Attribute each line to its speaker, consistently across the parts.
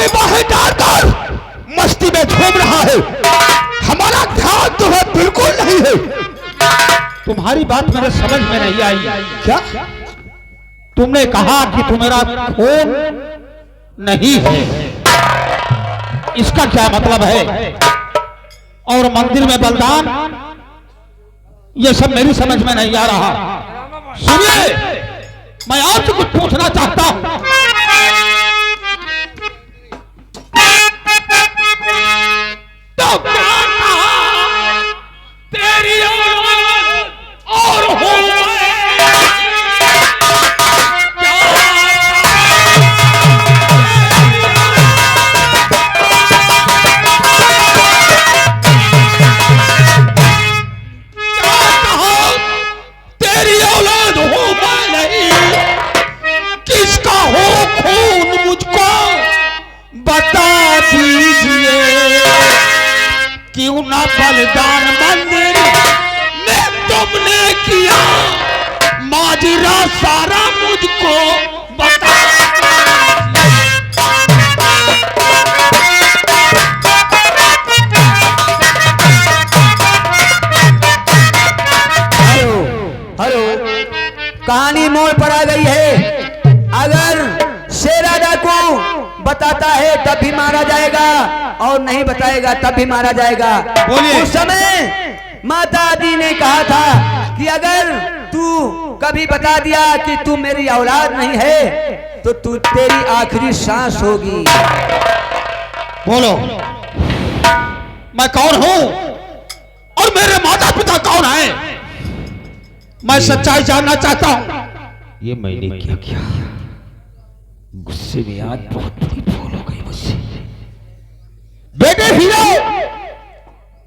Speaker 1: अपनी बाहें डालकर मस्ती में झूम रहा है। हमारा ध्यान तो है बिल्कुल नहीं है।
Speaker 2: तुम्हारी बात मेरे समझ में नहीं आई।
Speaker 1: क्या
Speaker 2: तुमने कहा कि तुम्हारा खून नहीं है, इसका क्या मतलब है? और मंदिर में बलिदान, ये सब मेरी समझ में नहीं आ रहा। सुनिए, मैं आपसे कुछ पूछना चाहता हूं।
Speaker 1: तेरी और हो तेरी औलाद हो मैं नहीं, किसका हो खून मुझको बता दीजिए। क्यों ना बलिदान मंदिर में तुमने किया, माजरा सारा मुझको बता।
Speaker 3: हेलो, कहानी मोड़ पर आ गई है। अगर शेरादा को बताता है तब भी मारा जाएगा और नहीं बताएगा तब भी मारा जाएगा।
Speaker 2: बोलिए।
Speaker 3: उस समय माता दी ने कहा था कि अगर तू कभी बता दिया कि तू मेरी औलाद नहीं है तो तू तेरी आखिरी सांस होगी।
Speaker 2: बोलो, मैं कौन हूं और मेरे माता पिता कौन है? मैं सच्चाई जानना चाहता हूं।
Speaker 1: ये मैंने क्या किया? गुस्से में आज बहुत बड़ी भूल हो गई मुझसे। बेटे हीरो,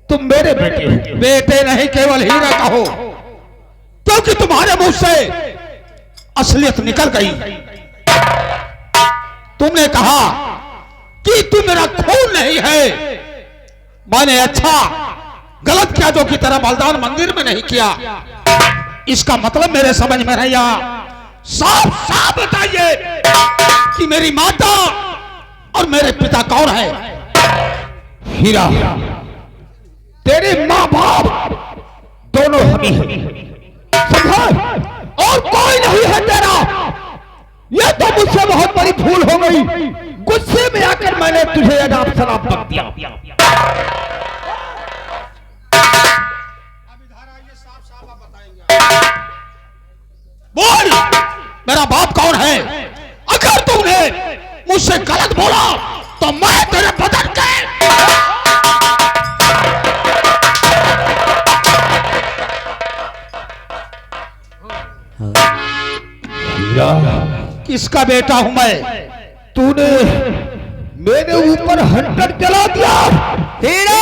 Speaker 1: तुम मेरे बेटे हो।
Speaker 2: बेटे नहीं, केवल हीरा कहो,
Speaker 1: क्योंकि तुम्हारे मुंह से असलियत निकल गई।
Speaker 2: तुमने कहा
Speaker 1: कि तू मेरा खून नहीं है।
Speaker 2: मैंने अच्छा
Speaker 1: गलत किया जो कि तेरा बलिदान मंदिर में नहीं किया। इसका मतलब मेरे समझ में नहीं आया। साफ साफ बताइए कि मेरी माता और मेरे पिता कौन है? हीरा, तेरे माँ बाप दोनों हम ही हैं, समझा? और कोई नहीं है तेरा। यह तो मुझसे बहुत बड़ी भूल हो गई। गुस्से में आकर मैंने तुझे अनाप शनाप बक दिया। बोल, मेरा बाप कौन है? अगर तूने मुझसे गलत बोला तो मैं तेरे बदन के हीरा,
Speaker 2: किसका बेटा हूं मैं?
Speaker 1: तूने मेरे ऊपर हंटर चला दिया।
Speaker 3: हीरा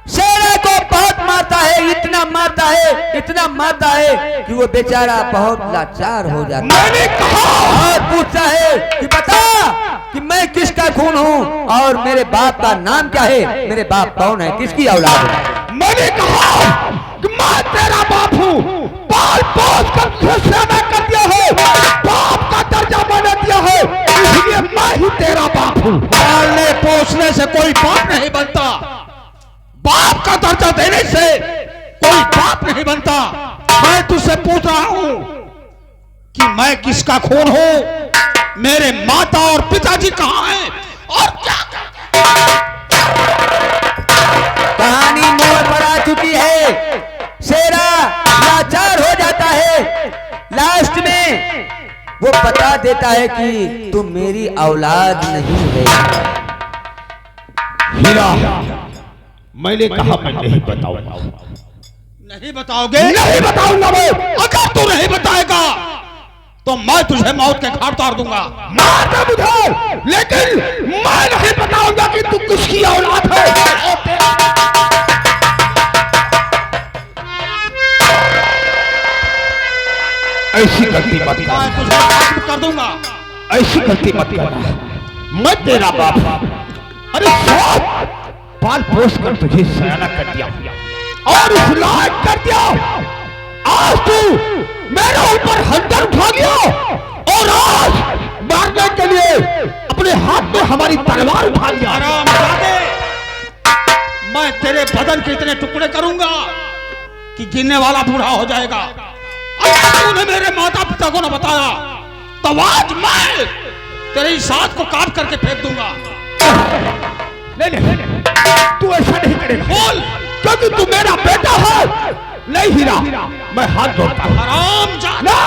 Speaker 3: शेरा को बहुत मारता है, इतना मारता है, इतना मारता है कि वो बेचारा बहुत लाचार हो जाता है।
Speaker 1: मैंने कहा
Speaker 3: और पूछता है कि बता कि मैं किसका खून हूँ और मेरे बाप का नाम क्या है, मेरे बाप कौन है, किसकी औलाद है।
Speaker 1: मैंने कहा कि मैं तेरा बाप हूँ। पाल पोस कर फैसला कर दिया है, बाप का दर्जा मैंने दिया है, इसलिए मैं ही तेरा बाप हूँ।
Speaker 2: पालने पोसने से कोई बाप नहीं बनता।
Speaker 1: बाप का दर्जा देने से कोई बाप नहीं बनता।
Speaker 2: मैं तुझसे पूछ रहा हूं कि मैं किसका खून हूं? मेरे माता और पिताजी कहां हैं और क्या?
Speaker 3: कहानी मोड़ पर आ चुकी है। शेरा लाचार हो जाता है। लास्ट में वो बता देता है कि तुम मेरी औलाद नहीं है।
Speaker 1: हीरा, मैंने कहा मैं नहीं बताऊंगा।
Speaker 2: नहीं बताओगे?
Speaker 1: नहीं बताऊंगा मैं। अगर तू नहीं बताएगा
Speaker 2: तो मैं तुझे मौत के घाट उतार दूंगा।
Speaker 1: मार दे मुझे, लेकिन मैं नहीं बताऊंगा कि तू किसकी औलाद है। ऐसी गलती मत
Speaker 2: मैं
Speaker 1: कर।
Speaker 2: तुझे माफ कर दूंगा।
Speaker 1: ऐसी गलती मत करना। मैं तेरा बाप हूं। अरे साहब, पाल पोस कर तुझे सयाना कर दिया और इस लायक कर दिया। आज तू मेरे ऊपर हंटर उठा गया और आज मारने के लिए
Speaker 2: अपने हाथ में हमारी तलवार उठा लिया।
Speaker 1: हरामजादे, मैं तेरे बदन के इतने टुकड़े करूंगा कि गिनने वाला बूढ़ा हो जाएगा। अगर तूने मेरे माता पिता को न बताया तो आज मैं तेरे इस हाथ को काट करके फेंक दूंगा।
Speaker 2: नहीं, तू ऐसा नहीं करेगा।
Speaker 1: बोल,
Speaker 2: क्योंकि तू मेरा बेटा है। नहीं हीरा, मैं हाथ जोड़ता हूं।
Speaker 1: हरामजादा,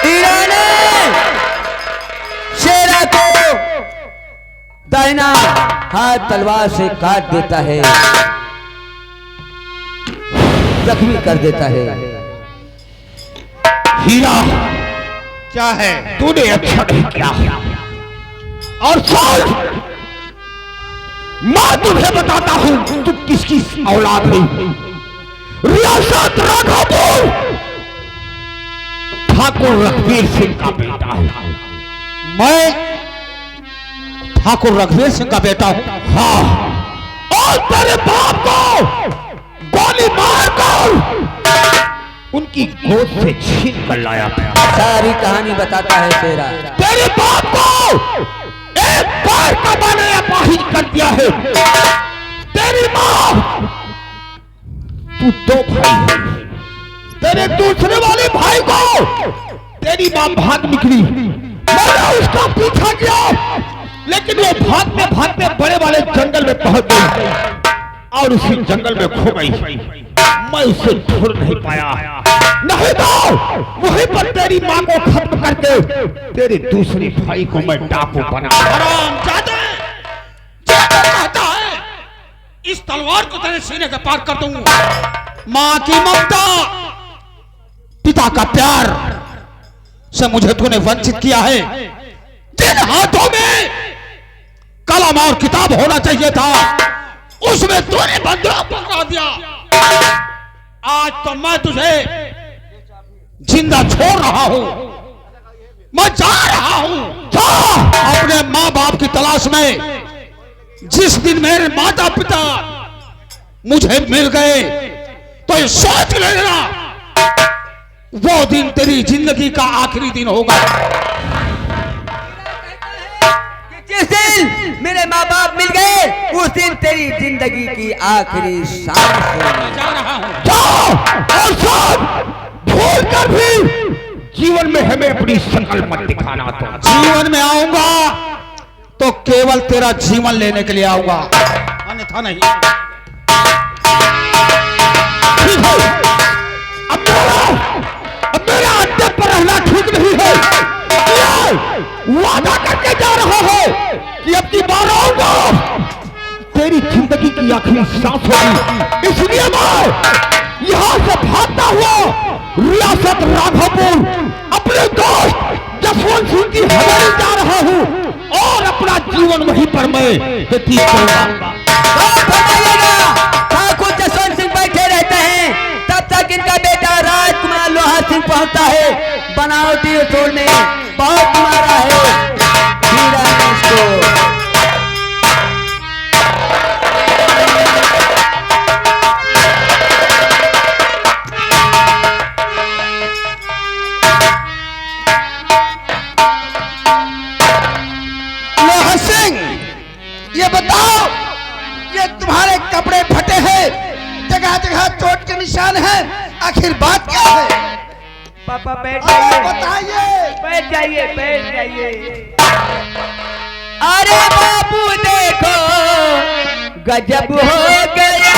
Speaker 3: हीरा ने शेरा को दाहिना हाथ तलवार से काट देता है, जख्मी कर देता है।
Speaker 2: हीरा,
Speaker 1: क्या है?
Speaker 2: तूने अच्छा नहीं किया। और सुन, मैं तुम्हें बताता हूं तू किसकी औलाद है। रियासत राघवपुर ठाकुर रघुवीर सिंह का बेटा है।
Speaker 1: मैं ठाकुर रघुवीर सिंह का बेटा हूं।
Speaker 2: हाँ, और तेरे बाप को गोली मारकर उनकी गोद से छीन कर लाया था।
Speaker 3: सारी कहानी बताता है शेरा।
Speaker 2: तेरे बाप को एक बार का मैंने अपाहिज कर दिया है। तेरी माँ, तू दो भाई है। तेरे दूसरे वाले भाई को तेरी माँ भाग निकली। मैंने उसका पीछा किया, लेकिन वो भागते बड़े वाले जंगल में पहुंच गई और उसी जंगल में खो गई। मैं उसे ढूंढ नहीं पाया, नहीं तो वहीं पर तेरी माँ को खत्म करके तेरे दूसरे भाई को मैं डाकू बना।
Speaker 1: हरामजादे, जो तू कहता है इस तलवार को तेरे सीने के पार कर दूंगा। माँ की ममता, पिता का प्यार से मुझे तूने वंचित किया है। जिन हाथों में कलम और किताब होना चाहिए था, उसमें तूने बंदूक पकड़ा दिया। आज तो मैं तुझे जिंदा छोड़ रहा हूं। मैं जा रहा हूं।
Speaker 2: जा,
Speaker 1: अपने माँ बाप की तलाश में। जिस दिन मेरे माता पिता मुझे मिल गए तो ये सोच लेना, वो दिन तेरी जिंदगी का आखिरी दिन होगा।
Speaker 3: जिस दिन मेरे माँ बाप मिल गए उस दिन तेरी जिंदगी की आखिरी सांस होगी।
Speaker 1: जा रहा हूं।
Speaker 2: जा, और सब भूल कर भी जीवन में हमें अपनी शकल मत दिखाना। तो
Speaker 1: जीवन में आऊंगा तो केवल तेरा जीवन लेने के लिए आऊंगा, अन्यथा नहीं।
Speaker 2: ठीक है, अब मेरा अड्डे पर रहना ठीक नहीं है। वादा करके जा रहा है कि अब की बार आऊंगा, तेरी जिंदगी की आखिरी सांस होगी। इसलिए मैं यहाँ से भागता हुआ रियासत राघवपुर अपने दोस्त जसवंत सिंह की हवेली जा रहा हूँ और अपना जीवन वहीं पर मैं व्यतीत करूंगा।
Speaker 3: ठाकुर जसवंत सिंह बैठे रहते हैं, तब तक इनका बेटा राजकुमार लोहा सिंह पहुंचता है। बनावटी उसूल ने बहुत मारा है हीरा ने इसको।
Speaker 1: लोहा सिंह, ये बताओ, ये तुम्हारे कपड़े फटे हैं, जगह जगह चोट के निशान हैं, आखिर बात क्या है?
Speaker 3: पापा बैठ जाइए,
Speaker 1: बताइए।
Speaker 3: बैठ जाइए, बैठ जाइए। अरे बाबू देखो गजब हो गया।